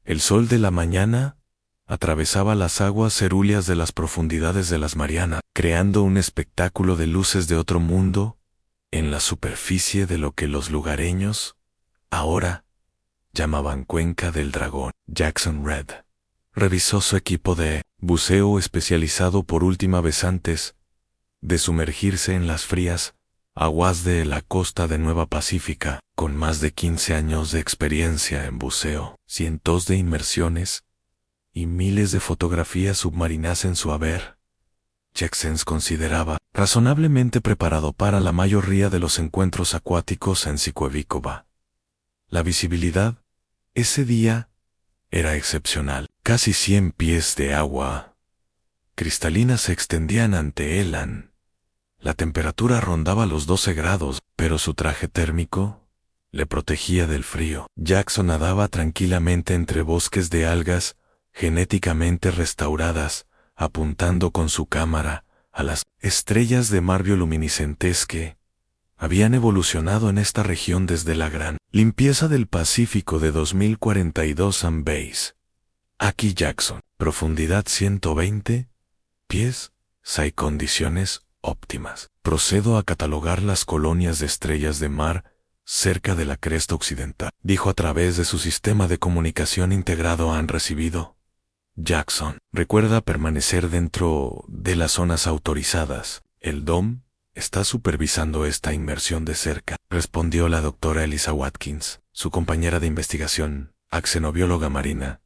El sol de la mañana atravesaba las aguas cerúleas de las profundidades de las Marianas, creando un espectáculo de luces de otro mundo en la superficie de lo que los lugareños ahora llamaban Cuenca del Dragón. Jackson Red revisó su equipo de buceo especializado por última vez antes de sumergirse en las frías aguas de la costa de Nueva Pacífica. Con más de 15 años de experiencia en buceo, cientos de inmersiones y miles de fotografías submarinas en su haber, Jackson se consideraba razonablemente preparado para la mayoría de los encuentros acuáticos en Cikuevícova. La visibilidad ese día era excepcional. Casi 100 pies de agua cristalina se extendían ante él. La temperatura rondaba los 12 grados, pero su traje térmico le protegía del frío. Jackson nadaba tranquilamente entre bosques de algas genéticamente restauradas, apuntando con su cámara a las estrellas de mar bioluminiscentes que habían evolucionado en esta región desde la gran limpieza del Pacífico de 2042 and Base. Aquí Jackson, profundidad 120 pies, hay condiciones óptimas. Procedo a catalogar las colonias de estrellas de mar cerca de la cresta occidental, dijo a través de su sistema de comunicación integrado. Han recibido. Jackson, recuerda permanecer dentro de las zonas autorizadas. El DOM está supervisando esta inmersión de cerca, respondió la doctora Elisa Watkins, su compañera de investigación, xenobióloga marina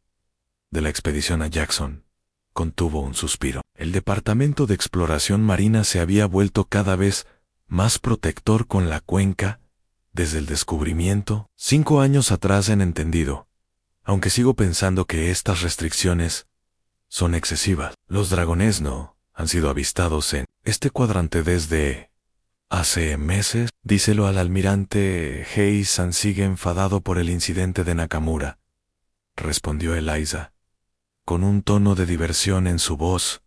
de la expedición. A Jackson contuvo un suspiro. El Departamento de Exploración Marina se había vuelto cada vez más protector con la cuenca desde el descubrimiento 5 años atrás. En entendido, aunque sigo pensando que estas restricciones son excesivas. Los dragones no han sido avistados en este cuadrante desde hace meses. Díselo al almirante Heisan. Sigue enfadado por el incidente de Nakamura, respondió Eliza, con un tono de diversión en su voz.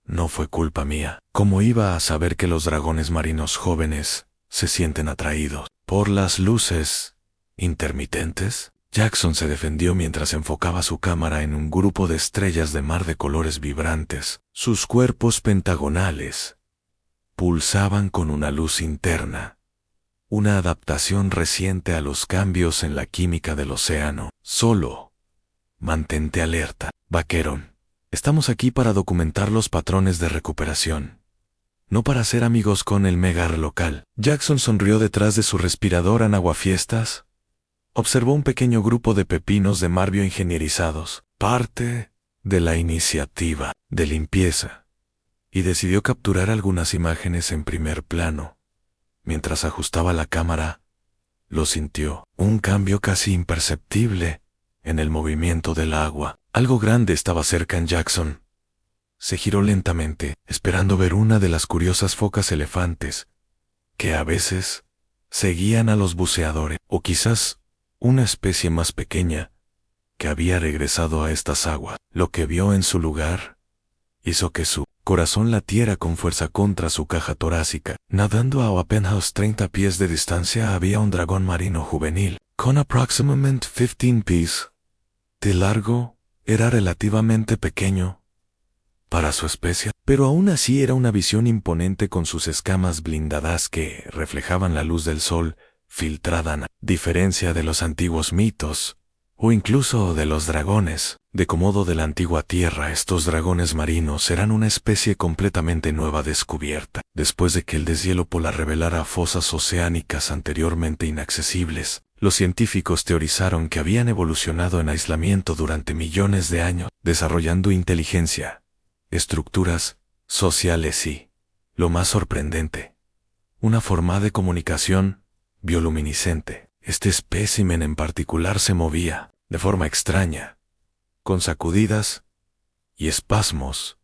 No fue culpa mía. ¿Cómo iba a saber que los dragones marinos jóvenes se sienten atraídos por las luces intermitentes? Jackson se defendió mientras enfocaba su cámara en un grupo de estrellas de mar de colores vibrantes. Sus cuerpos pentagonales pulsaban con una luz interna, una adaptación reciente a los cambios en la química del océano. Solo mantente alerta, vaquerón. Estamos aquí para documentar los patrones de recuperación, no para ser amigos con el megar local. Jackson sonrió detrás de su respirador en aguafiestas. Observó un pequeño grupo de pepinos de mar bioingenierizados, parte de la iniciativa de limpieza, y decidió capturar algunas imágenes en primer plano. Mientras ajustaba la cámara, lo sintió, un cambio casi imperceptible en el movimiento del agua. Algo grande estaba cerca en Jackson. Se giró lentamente, esperando ver una de las curiosas focas elefantes que a veces seguían a los buceadores, o quizás una especie más pequeña que había regresado a estas aguas. Lo que vio en su lugar hizo que su corazón latiera con fuerza contra su caja torácica. Nadando a apenas 30 pies de distancia había un dragón marino juvenil, con aproximadamente 15 pies de largo. Era relativamente pequeño para su especie, pero aún así era una visión imponente con sus escamas blindadas que reflejaban la luz del sol filtrada. A diferencia de los antiguos mitos, o incluso de los dragones de Komodo de la antigua Tierra, estos dragones marinos eran una especie completamente nueva descubierta, después de que el deshielo polar revelara fosas oceánicas anteriormente inaccesibles. Los científicos teorizaron que habían evolucionado en aislamiento durante millones de años, desarrollando inteligencia, estructuras sociales y, lo más sorprendente, una forma de comunicación bioluminiscente. Este espécimen en particular se movía de forma extraña, con sacudidas y espasmos,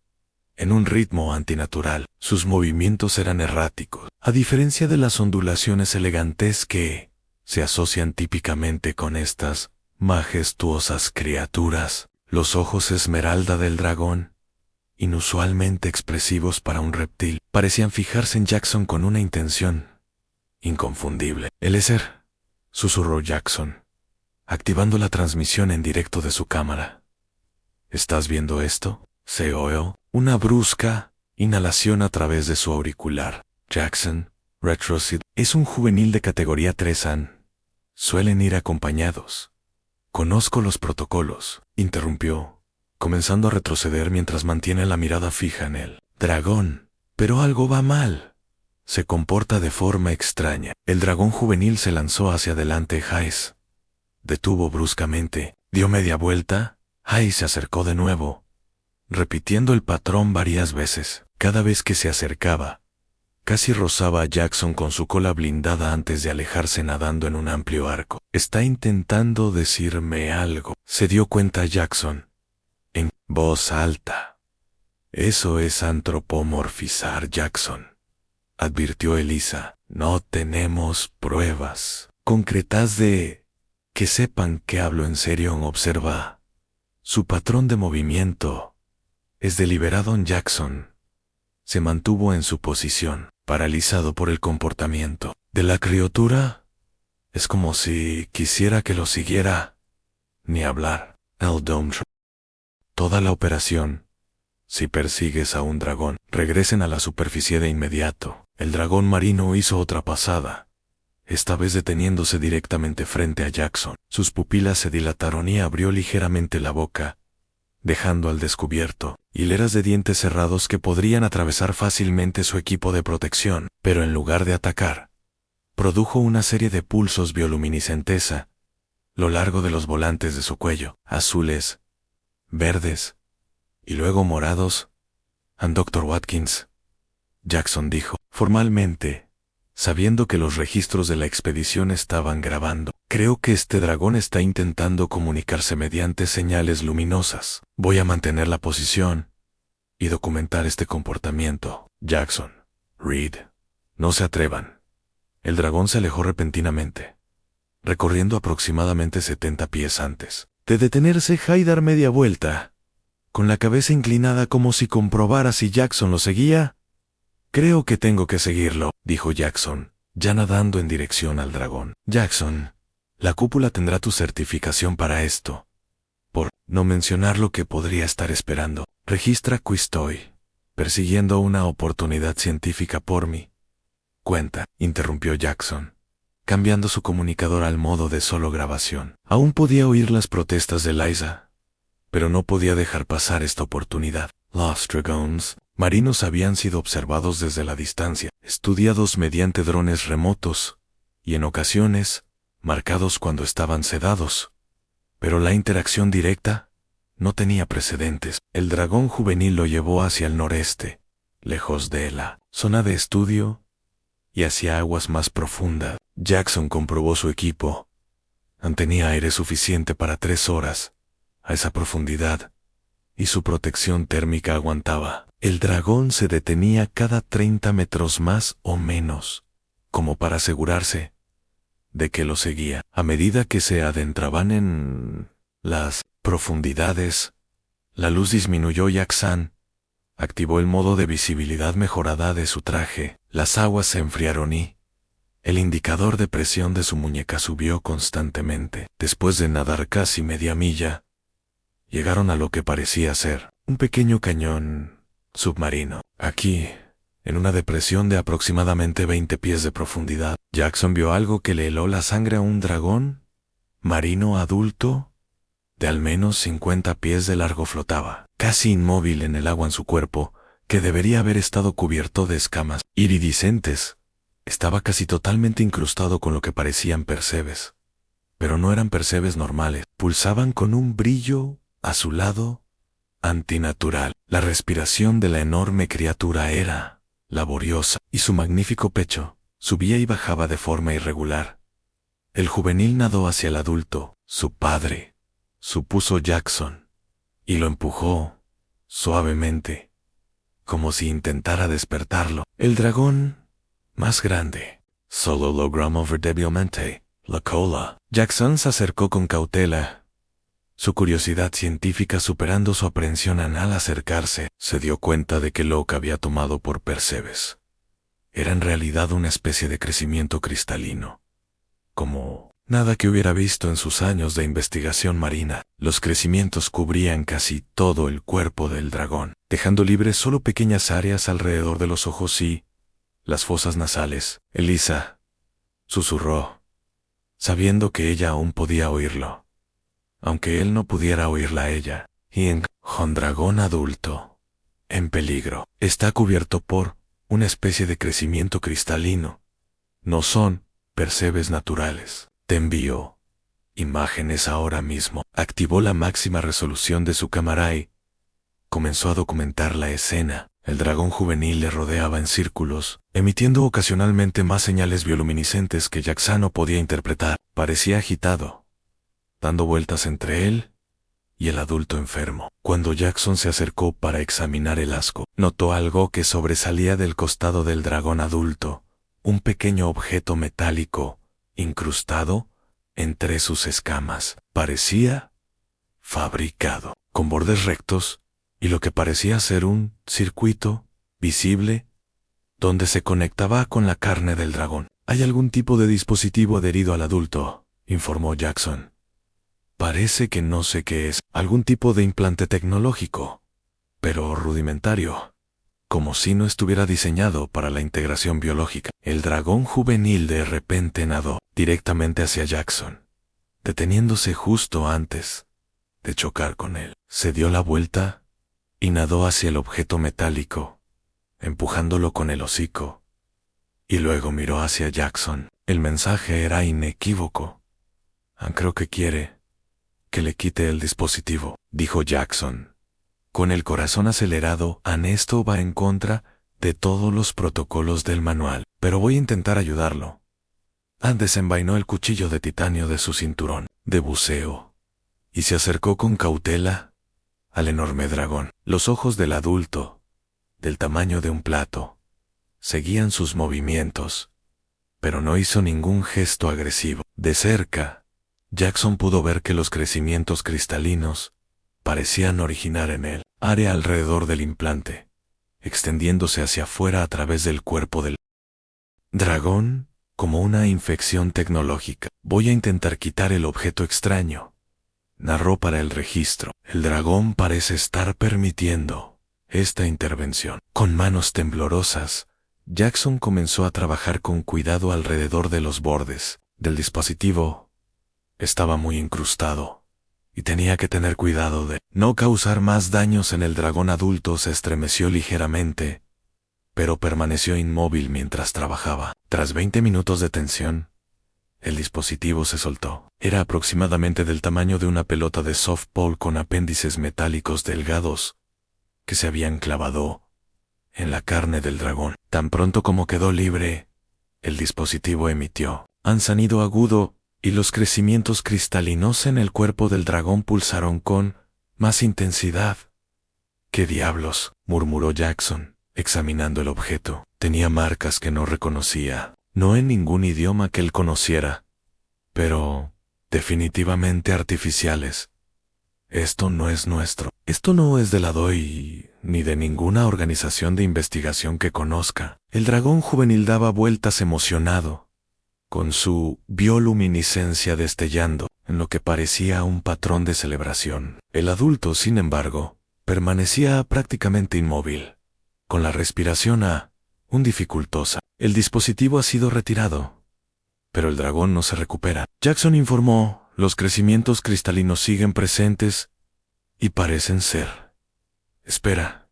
en un ritmo antinatural. Sus movimientos eran erráticos, a diferencia de las ondulaciones elegantes que se asocian típicamente con estas majestuosas criaturas. Los ojos esmeralda del dragón, inusualmente expresivos para un reptil, parecían fijarse en Jackson con una intención inconfundible. «Eliezer», susurró Jackson, activando la transmisión en directo de su cámara. ¿Estás viendo esto? Se oyó una brusca inhalación a través de su auricular. Jackson, Retrocede, es un juvenil de categoría 3A. Suelen ir acompañados. Conozco los protocolos, interrumpió, comenzando a retroceder mientras mantiene la mirada fija en el dragón. Pero algo va mal. Se comporta de forma extraña. El dragón juvenil se lanzó hacia adelante. Hayes detuvo bruscamente, dio media vuelta. Hayes se acercó de nuevo, repitiendo el patrón varias veces. Cada vez que se acercaba, casi rozaba a Jackson con su cola blindada antes de alejarse nadando en un amplio arco. Está intentando decirme algo, se dio cuenta Jackson, en voz alta. Eso es antropomorfizar, Jackson, advirtió Elisa. No tenemos pruebas concretas de que sepan que hablo en serio. Observa. Su patrón de movimiento es deliberado. Jackson se mantuvo en su posición, paralizado por el comportamiento de la criatura. Es como si quisiera que lo siguiera. Ni hablar. El Dome. Toda la operación. Si persigues a un dragón, regresen a la superficie de inmediato. El dragón marino hizo otra pasada, esta vez deteniéndose directamente frente a Jackson. Sus pupilas se dilataron y abrió ligeramente la boca, dejando al descubierto hileras de dientes cerrados que podrían atravesar fácilmente su equipo de protección. Pero en lugar de atacar, produjo una serie de pulsos bioluminiscentes a lo largo de los volantes de su cuello, azules, verdes y luego morados. Dr. Watkins, Jackson dijo, formalmente, sabiendo que los registros de la expedición estaban grabando. Creo que este dragón está intentando comunicarse mediante señales luminosas. Voy a mantener la posición y documentar este comportamiento. Jackson, Reed, no se atrevan. El dragón se alejó repentinamente, recorriendo aproximadamente 70 pies antes de detenerse y dar media vuelta, con la cabeza inclinada como si comprobara si Jackson lo seguía. Creo que tengo que seguirlo, dijo Jackson, ya nadando en dirección al dragón. Jackson, la cúpula tendrá tu certificación para esto. Por no mencionar lo que podría estar esperando, registra que estoy persiguiendo una oportunidad científica por mi cuenta, interrumpió Jackson, cambiando su comunicador al modo de solo grabación. Aún podía oír las protestas de Liza, pero no podía dejar pasar esta oportunidad. Los dragones marinos habían sido observados desde la distancia, estudiados mediante drones remotos, y en ocasiones, marcados cuando estaban sedados. Pero la interacción directa no tenía precedentes. El dragón juvenil lo llevó hacia el noreste, lejos de la zona de estudio, y hacia aguas más profundas. Jackson comprobó su equipo. Tenía aire suficiente para 3 horas, a esa profundidad, y su protección térmica aguantaba. El dragón se detenía cada 30 metros más o menos, como para asegurarse de que lo seguía. A medida que se adentraban en las profundidades, la luz disminuyó. Jackson activó el modo de visibilidad mejorada de su traje. Las aguas se enfriaron y el indicador de presión de su muñeca subió constantemente. Después de nadar casi media milla, llegaron a lo que parecía ser un pequeño cañón submarino. Aquí, en una depresión de aproximadamente 20 pies de profundidad, Jackson vio algo que le heló la sangre. A un dragón marino adulto de al menos 50 pies de largo flotaba, casi inmóvil en el agua. En su cuerpo, que debería haber estado cubierto de escamas iridiscentes, estaba casi totalmente incrustado con lo que parecían percebes. Pero no eran percebes normales, pulsaban con un brillo azulado antinatural. La respiración de la enorme criatura era laboriosa, y su magnífico pecho subía y bajaba de forma irregular. El juvenil nadó hacia el adulto, su padre, supuso Jackson, y lo empujó suavemente, como si intentara despertarlo. El dragón más grande solo logró mover débilmente la cola. Jackson se acercó con cautela, su curiosidad científica superando su aprehensión. Al acercarse, se dio cuenta de que lo que había tomado por percebes era en realidad una especie de crecimiento cristalino, como Nada que hubiera visto en sus años de investigación marina. Los crecimientos cubrían casi todo el cuerpo del dragón, dejando libres solo pequeñas áreas alrededor de los ojos y las fosas nasales. Elisa, susurró, sabiendo que ella aún podía oírlo, aunque él no pudiera oírla a ella. Ying, un dragón adulto, en peligro. Está cubierto por una especie de crecimiento cristalino. No son percebes naturales. Te envío imágenes ahora mismo. Activó la máxima resolución de su cámara y comenzó a documentar la escena. El dragón juvenil le rodeaba en círculos, emitiendo ocasionalmente más señales bioluminiscentes que Jackson no podía interpretar. Parecía agitado, dando vueltas entre él y el adulto enfermo. Cuando Jackson se acercó para examinar el asco, notó algo que sobresalía del costado del dragón adulto, un pequeño objeto metálico, incrustado entre sus escamas. Parecía fabricado, con bordes rectos, y lo que parecía ser un circuito visible donde se conectaba con la carne del dragón. Hay algún tipo de dispositivo adherido al adulto, informó Jackson. Parece que no sé qué es, algún tipo de implante tecnológico, pero rudimentario, como si no estuviera diseñado para la integración biológica. El dragón juvenil de repente nadó directamente hacia Jackson, deteniéndose justo antes de chocar con él. Se dio la vuelta y nadó hacia el objeto metálico, empujándolo con el hocico, y luego miró hacia Jackson. El mensaje era inequívoco. Creo que quiere que le quite el dispositivo, dijo Jackson. Con el corazón acelerado, esto va en contra de todos los protocolos del manual, pero voy a intentar ayudarlo. Desenvainó el cuchillo de titanio de su cinturón de buceo y se acercó con cautela al enorme dragón. Los ojos del adulto, del tamaño de un plato, seguían sus movimientos, pero no hizo ningún gesto agresivo. De cerca, Jackson pudo ver que los crecimientos cristalinos parecían originar en el área alrededor del implante, extendiéndose hacia afuera a través del cuerpo del dragón, como una infección tecnológica. Voy a intentar quitar el objeto extraño, narró para el registro. El dragón parece estar permitiendo esta intervención. Con manos temblorosas, Jackson comenzó a trabajar con cuidado alrededor de los bordes del dispositivo. Estaba muy incrustado y tenía que tener cuidado de no causar más daños en el dragón adulto. Se estremeció ligeramente, pero permaneció inmóvil mientras trabajaba. Tras 20 minutos de tensión, el dispositivo se soltó. Era aproximadamente del tamaño de una pelota de softball con apéndices metálicos delgados que se habían clavado en la carne del dragón. Tan pronto como quedó libre, el dispositivo emitió un sonido agudo y los crecimientos cristalinos en el cuerpo del dragón pulsaron con más intensidad. ¿Qué diablos?, murmuró Jackson, examinando el objeto. Tenía marcas que no reconocía, no en ningún idioma que él conociera, pero definitivamente artificiales. Esto no es nuestro. Esto no es de la DOI ni de ninguna organización de investigación que conozca. El dragón juvenil daba vueltas emocionado, con su bioluminiscencia destellando en lo que parecía un patrón de celebración. El adulto, sin embargo, permanecía prácticamente inmóvil, con la respiración aún dificultosa. El dispositivo ha sido retirado, pero el dragón no se recupera. Jackson informó, los crecimientos cristalinos siguen presentes y parecen ser. Espera.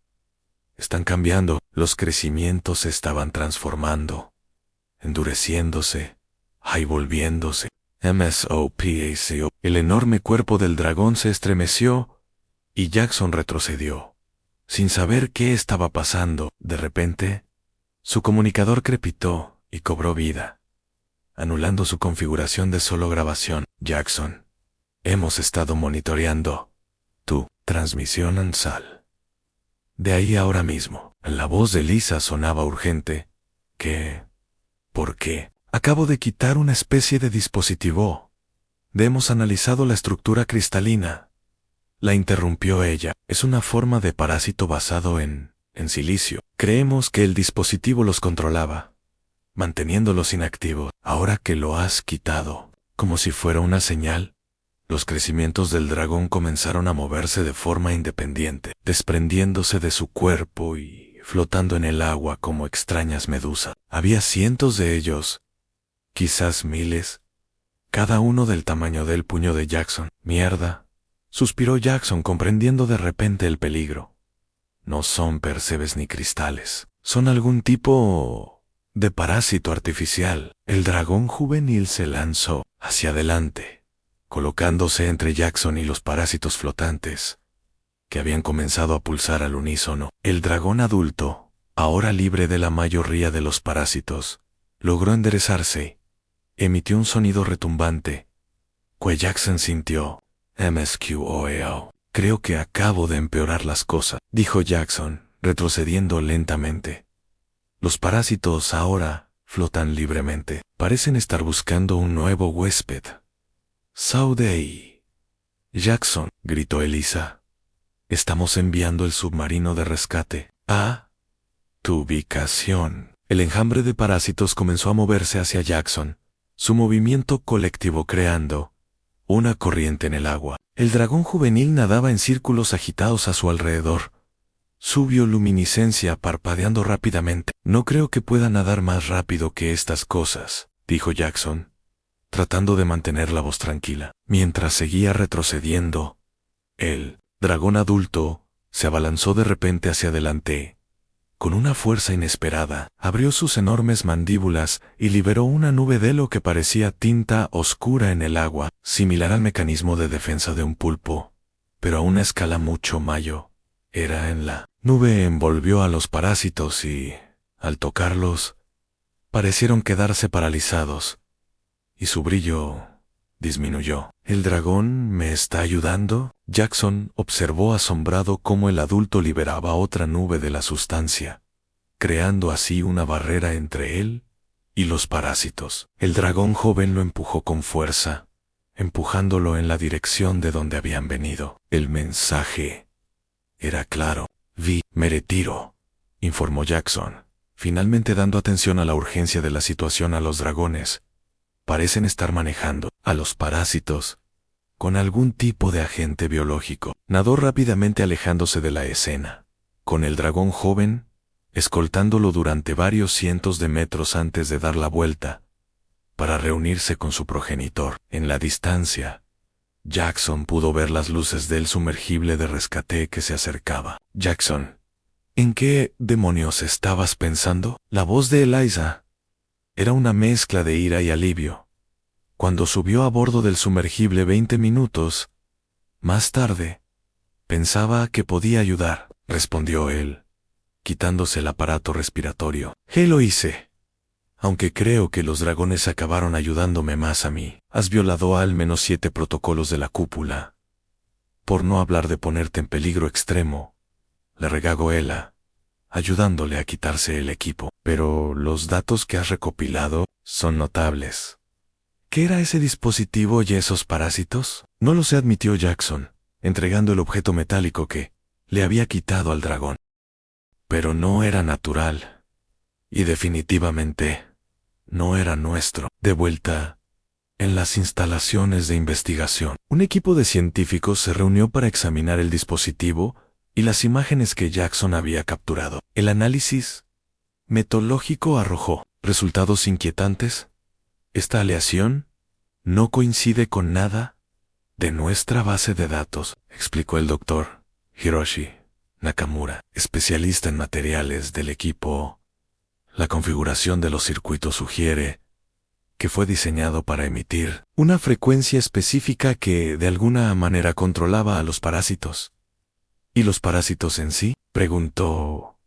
Están cambiando. Los crecimientos se estaban transformando, endureciéndose, y volviéndose. MSOPACO. El enorme cuerpo del dragón se estremeció y Jackson retrocedió, sin saber qué estaba pasando. De repente, su comunicador crepitó y cobró vida, anulando su configuración de solo grabación. Jackson, hemos estado monitoreando tu transmisión ANSAL. De ahí ahora mismo. La voz de Lisa sonaba urgente. ¿Qué? ¿Por qué? Acabo de quitar una especie de dispositivo. Hemos analizado la estructura cristalina. La interrumpió ella. Es una forma de parásito basado en silicio. Creemos que el dispositivo los controlaba, manteniéndolos inactivos. Ahora que lo has quitado, Como si fuera una señal, los crecimientos del dragón comenzaron a moverse de forma independiente, desprendiéndose de su cuerpo y flotando en el agua como extrañas medusas. Había cientos de ellos, quizás miles, cada uno del tamaño del puño de Jackson. Mierda, suspiró Jackson, comprendiendo de repente el peligro. No son percebes ni cristales, son algún tipo de parásito artificial. El dragón juvenil se lanzó hacia adelante, colocándose entre Jackson y los parásitos flotantes, que habían comenzado a pulsar al unísono. El dragón adulto, ahora libre de la mayoría de los parásitos, logró enderezarse. Emitió un sonido retumbante, que Jackson sintió. MSQOEO. Creo que acabo de empeorar las cosas, dijo Jackson, retrocediendo lentamente. Los parásitos ahora flotan libremente. Parecen estar buscando un nuevo huésped. Saudei. Jackson, gritó Elisa. Estamos enviando el submarino de rescate a tu ubicación. El enjambre de parásitos comenzó a moverse hacia Jackson, su movimiento colectivo creando una corriente en el agua. El dragón juvenil nadaba en círculos agitados a su alrededor, su bioluminiscencia parpadeando rápidamente. No creo que pueda nadar más rápido que estas cosas, dijo Jackson, tratando de mantener la voz tranquila. Mientras seguía retrocediendo, el dragón adulto se abalanzó de repente hacia adelante. Con una fuerza inesperada, abrió sus enormes mandíbulas y liberó una nube de lo que parecía tinta oscura en el agua, similar al mecanismo de defensa de un pulpo, pero a una escala mucho mayor. Era en la nube envolvió a los parásitos y, al tocarlos, parecieron quedarse paralizados, y su brillo disminuyó. ¿El dragón me está ayudando? Jackson observó asombrado cómo el adulto liberaba otra nube de la sustancia, creando así una barrera entre él y los parásitos. El dragón joven lo empujó con fuerza, empujándolo en la dirección de donde habían venido. El mensaje era claro. Me retiro, informó Jackson, finalmente dando atención a la urgencia de la situación. A los dragones parecen estar manejando a los parásitos con algún tipo de agente biológico. Nadó rápidamente alejándose de la escena, con el dragón joven escoltándolo durante varios cientos de metros antes de dar la vuelta para reunirse con su progenitor. En la distancia, Jackson pudo ver las luces del sumergible de rescate que se acercaba. Jackson, ¿en qué demonios estabas pensando? La voz de Eliza era una mezcla de ira y alivio. Cuando subió a bordo del sumergible 20 minutos más tarde, pensaba que podía ayudar, respondió él, quitándose el aparato respiratorio. Lo hice. Aunque creo que los dragones acabaron ayudándome más a mí. Has violado al menos 7 protocolos de la cúpula. Por no hablar de ponerte en peligro extremo, le regagó Ella, ayudándole a quitarse el equipo. Pero los datos que has recopilado son notables. ¿Qué era ese dispositivo y esos parásitos? No lo sé, admitió Jackson, entregando el objeto metálico que le había quitado al dragón. Pero no era natural. Y definitivamente no era nuestro. De vuelta en las instalaciones de investigación, un equipo de científicos se reunió para examinar el dispositivo y las imágenes que Jackson había capturado. El análisis metodológico arrojó resultados inquietantes. Esta aleación no coincide con nada de nuestra base de datos, explicó el doctor Hiroshi Nakamura, especialista en materiales del equipo. La configuración de los circuitos sugiere que fue diseñado para emitir una frecuencia específica que de alguna manera controlaba a los parásitos. ¿Y los parásitos en sí?, preguntó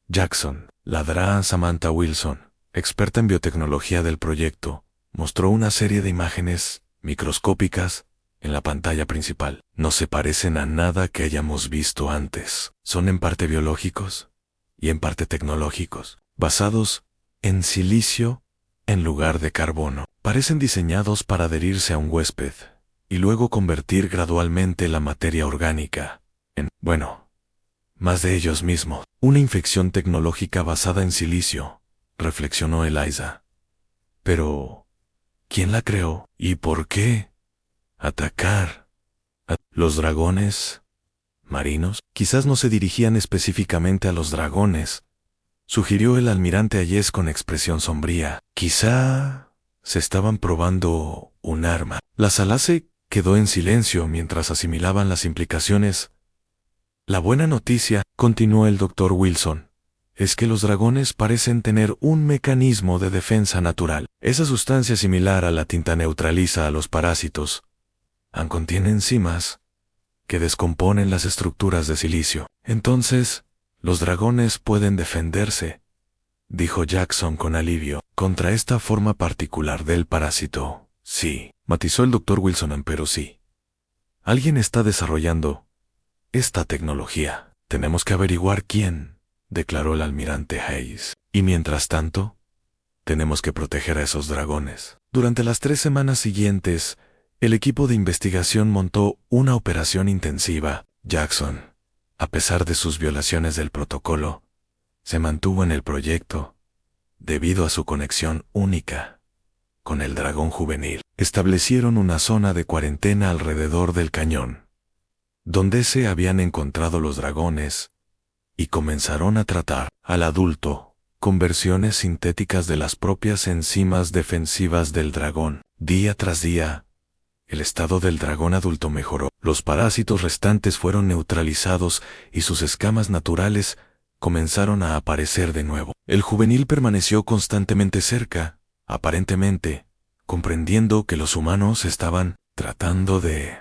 Jackson. La Samantha Wilson, experta en biotecnología del proyecto, mostró una serie de imágenes microscópicas en la pantalla principal. No se parecen a nada que hayamos visto antes. Son en parte biológicos y en parte tecnológicos, basados en silicio en lugar de carbono. Parecen diseñados para adherirse a un huésped y luego convertir gradualmente la materia orgánica en, más de ellos mismos. Una infección tecnológica basada en silicio, reflexionó Eliza. Pero ¿Quién la creó? ¿Y por qué? ¿Atacar a los dragones marinos? Quizás no se dirigían específicamente a los dragones, sugirió el almirante Hayes con expresión sombría. Quizá se estaban probando un arma. La sala se quedó en silencio mientras asimilaban las implicaciones. La buena noticia, continuó el doctor Wilson, es que los dragones parecen tener un mecanismo de defensa natural. Esa sustancia similar a la tinta neutraliza a los parásitos. Contiene enzimas que descomponen las estructuras de silicio. Entonces, los dragones pueden defenderse, dijo Jackson con alivio, contra esta forma particular del parásito. Sí, matizó el doctor Wilson, pero sí. Alguien está desarrollando esta tecnología. Tenemos que averiguar quién, declaró el almirante Hayes. Y mientras tanto, tenemos que proteger a esos dragones. Durante las 3 semanas siguientes, el equipo de investigación montó una operación intensiva. Jackson, a pesar de sus violaciones del protocolo, se mantuvo en el proyecto debido a su conexión única con el dragón juvenil. Establecieron una zona de cuarentena alrededor del cañón, donde se habían encontrado los dragones, y comenzaron a tratar al adulto con versiones sintéticas de las propias enzimas defensivas del dragón. Día tras día, el estado del dragón adulto mejoró. Los parásitos restantes fueron neutralizados y sus escamas naturales comenzaron a aparecer de nuevo. El juvenil permaneció constantemente cerca, aparentemente, comprendiendo que los humanos estaban tratando de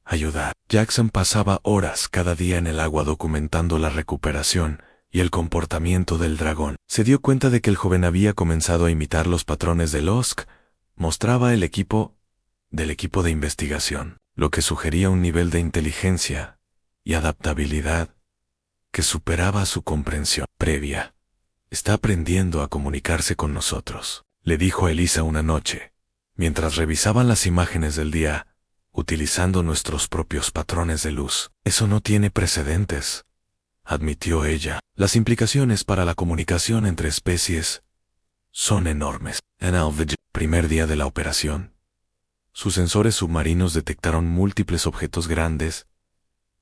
ayudar. Jackson pasaba horas cada día en el agua documentando la recuperación y el comportamiento del dragón. Se dio cuenta de que el joven había comenzado a imitar los patrones de Lusk, mostraba el equipo de investigación, lo que sugería un nivel de inteligencia y adaptabilidad que superaba su comprensión previa. Está aprendiendo a comunicarse con nosotros, le dijo a Elisa una noche, mientras revisaban las imágenes del día, utilizando nuestros propios patrones de luz. Eso no tiene precedentes, admitió ella. Las implicaciones para la comunicación entre especies son enormes. En el primer día de la operación, sus sensores submarinos detectaron múltiples objetos grandes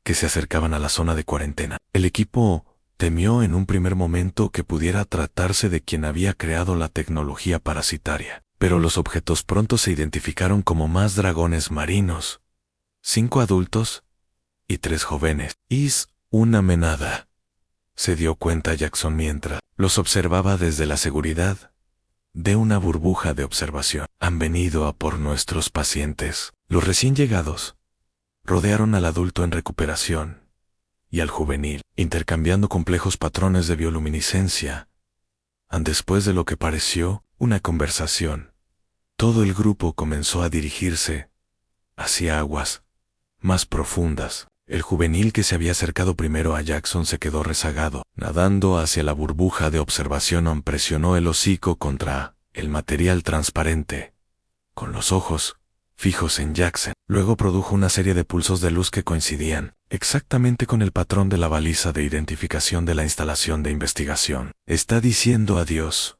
que se acercaban a la zona de cuarentena. El equipo temió en un primer momento que pudiera tratarse de quien había creado la tecnología parasitaria, pero los objetos pronto se identificaron como más dragones marinos, 5 adultos y 3 jóvenes. Es una manada, se dio cuenta Jackson mientras los observaba desde la seguridad de una burbuja de observación. Han venido a por nuestros pacientes. Los recién llegados rodearon al adulto en recuperación y al juvenil, intercambiando complejos patrones de bioluminiscencia. Después de lo que pareció una conversación, todo el grupo comenzó a dirigirse hacia aguas más profundas. El juvenil que se había acercado primero a Jackson se quedó rezagado. Nadando hacia la burbuja de observación, presionó el hocico contra el material transparente, con los ojos fijos en Jackson. Luego produjo una serie de pulsos de luz que coincidían exactamente con el patrón de la baliza de identificación de la instalación de investigación. Está diciendo adiós,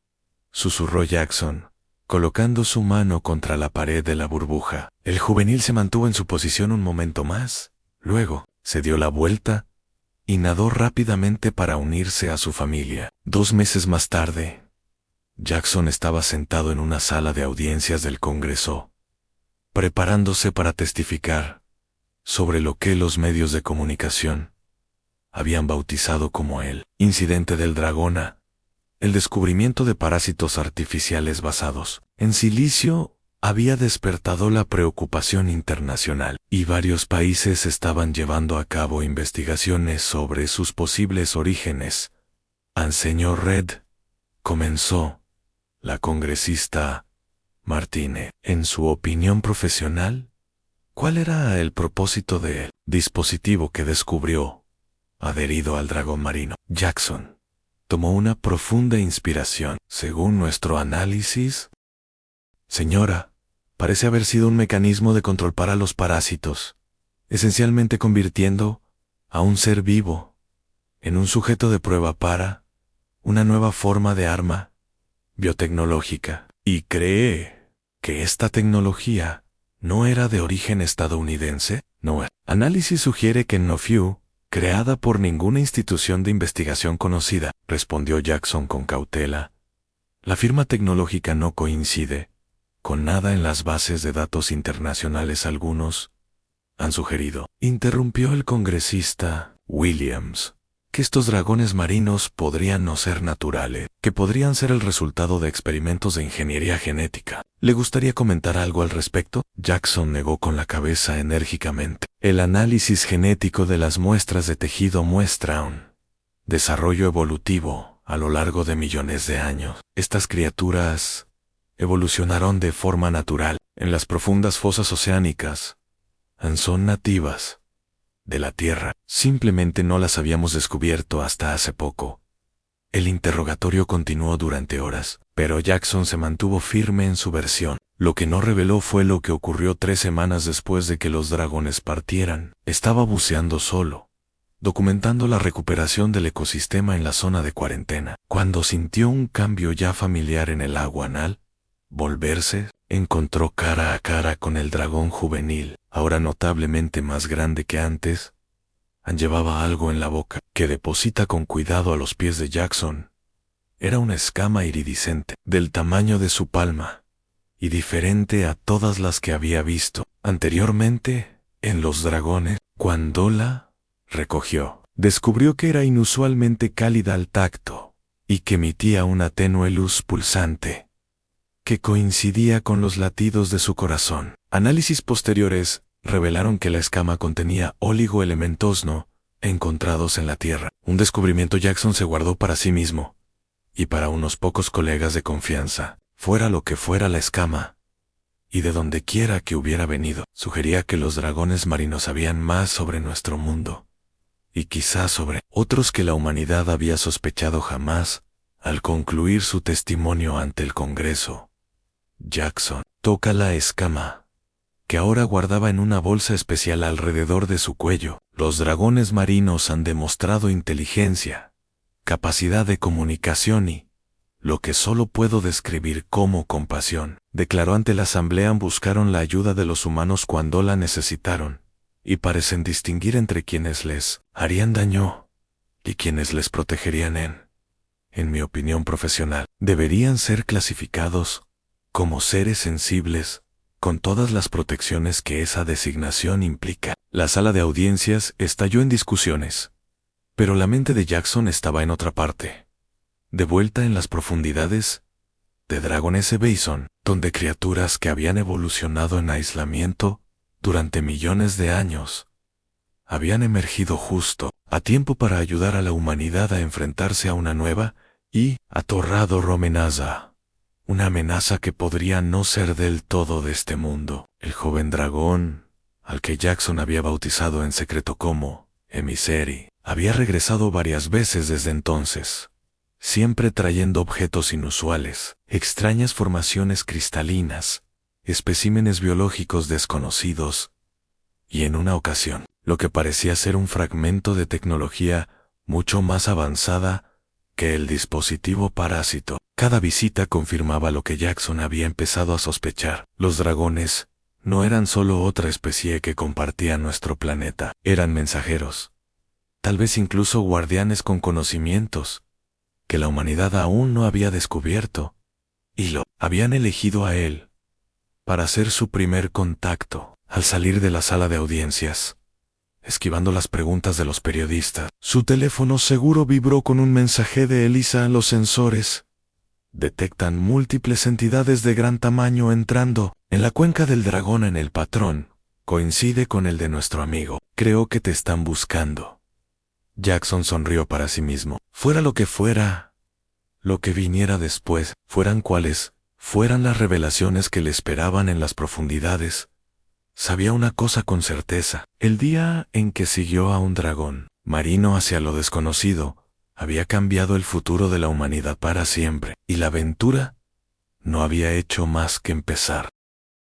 susurró Jackson, colocando su mano contra la pared de la burbuja. El juvenil se mantuvo en su posición un momento más. Luego, se dio la vuelta y nadó rápidamente para unirse a su familia. 2 meses más tarde, Jackson estaba sentado en una sala de audiencias del Congreso, preparándose para testificar sobre lo que los medios de comunicación habían bautizado como el incidente del Dragona, el descubrimiento de parásitos artificiales basados en silicio había despertado la preocupación internacional, y varios países estaban llevando a cabo investigaciones sobre sus posibles orígenes. Señor Red, comenzó la congresista Martínez. En su opinión profesional, ¿cuál era el propósito del dispositivo que descubrió adherido al dragón marino? Jackson tomó una profunda inspiración. Según nuestro análisis, señora, parece haber sido un mecanismo de control para los parásitos, esencialmente convirtiendo a un ser vivo en un sujeto de prueba para una nueva forma de arma biotecnológica. ¿Y cree que esta tecnología no era de origen estadounidense. No. Análisis sugiere que no fue creada por ninguna institución de investigación conocida, respondió Jackson con cautela. La firma tecnológica no coincide con nada en las bases de datos internacionales. Algunos han sugerido, interrumpió el congresista Williams, que estos dragones marinos podrían no ser naturales, que podrían ser el resultado de experimentos de ingeniería genética. ¿Le gustaría comentar algo al respecto? Jackson negó con la cabeza enérgicamente. El análisis genético de las muestras de tejido muestra un desarrollo evolutivo a lo largo de millones de años. Estas criaturas evolucionaron de forma natural en las profundas fosas oceánicas. Son nativas de la Tierra. Simplemente no las habíamos descubierto hasta hace poco. El interrogatorio continuó durante horas, pero Jackson se mantuvo firme en su versión. Lo que no reveló fue lo que ocurrió 3 semanas después de que los dragones partieran. Estaba buceando solo, documentando la recuperación del ecosistema en la zona de cuarentena, cuando sintió un cambio ya familiar en el agua. Al volverse, encontró cara a cara con el dragón juvenil, ahora notablemente más grande que antes. Llevaba algo en la boca, que deposita con cuidado a los pies de Jackson. Era una escama iridiscente, del tamaño de su palma, y diferente a todas las que había visto anteriormente en los dragones. Cuando la recogió, descubrió que era inusualmente cálida al tacto, y que emitía una tenue luz pulsante, que coincidía con los latidos de su corazón. Análisis posteriores revelaron que la escama contenía oligoelementos no encontrados en la Tierra. Un descubrimiento Jackson se guardó para sí mismo y para unos pocos colegas de confianza. Fuera lo que fuera la escama, y de donde quiera que hubiera venido, sugería que los dragones marinos sabían más sobre nuestro mundo, y quizás sobre otros que la humanidad había sospechado jamás. Al concluir su testimonio ante el Congreso, Jackson toca la escama, que ahora guardaba en una bolsa especial alrededor de su cuello. Los dragones marinos han demostrado inteligencia, capacidad de comunicación y lo que solo puedo describir como compasión, declaró ante la asamblea. Buscaron la ayuda de los humanos cuando la necesitaron, y parecen distinguir entre quienes les harían daño y quienes les protegerían. En mi opinión profesional, deberían ser clasificados como seres sensibles, con todas las protecciones que esa designación implica. La sala de audiencias estalló en discusiones, pero la mente de Jackson estaba en otra parte, de vuelta en las profundidades de Dragon S. Basin, donde criaturas que habían evolucionado en aislamiento durante millones de años habían emergido justo a tiempo para ayudar a la humanidad a enfrentarse a una nueva y atorrado amenaza. Una amenaza que podría no ser del todo de este mundo. El joven dragón, al que Jackson había bautizado en secreto como Emissary, había regresado varias veces desde entonces, siempre trayendo objetos inusuales, extrañas formaciones cristalinas, especímenes biológicos desconocidos, y en una ocasión, lo que parecía ser un fragmento de tecnología mucho más avanzada que el dispositivo parásito. Cada visita confirmaba lo que Jackson había empezado a sospechar. Los dragones no eran solo otra especie que compartía nuestro planeta, eran mensajeros, tal vez incluso guardianes con conocimientos que la humanidad aún no había descubierto, y lo habían elegido a él para ser su primer contacto. Al salir de la sala de audiencias, esquivando las preguntas de los periodistas, su teléfono seguro vibró con un mensaje de Elisa. Los sensores detectan múltiples entidades de gran tamaño entrando en la cuenca del dragón. En el patrón coincide con el de nuestro amigo. Creo que te están buscando. Jackson sonrió para sí mismo. Fuera lo que fuera, lo que viniera después, fueran cuales fueran las revelaciones que le esperaban en las profundidades, sabía una cosa con certeza: el día en que siguió a un dragón marino hacia lo desconocido había cambiado el futuro de la humanidad para siempre, y la aventura no había hecho más que empezar.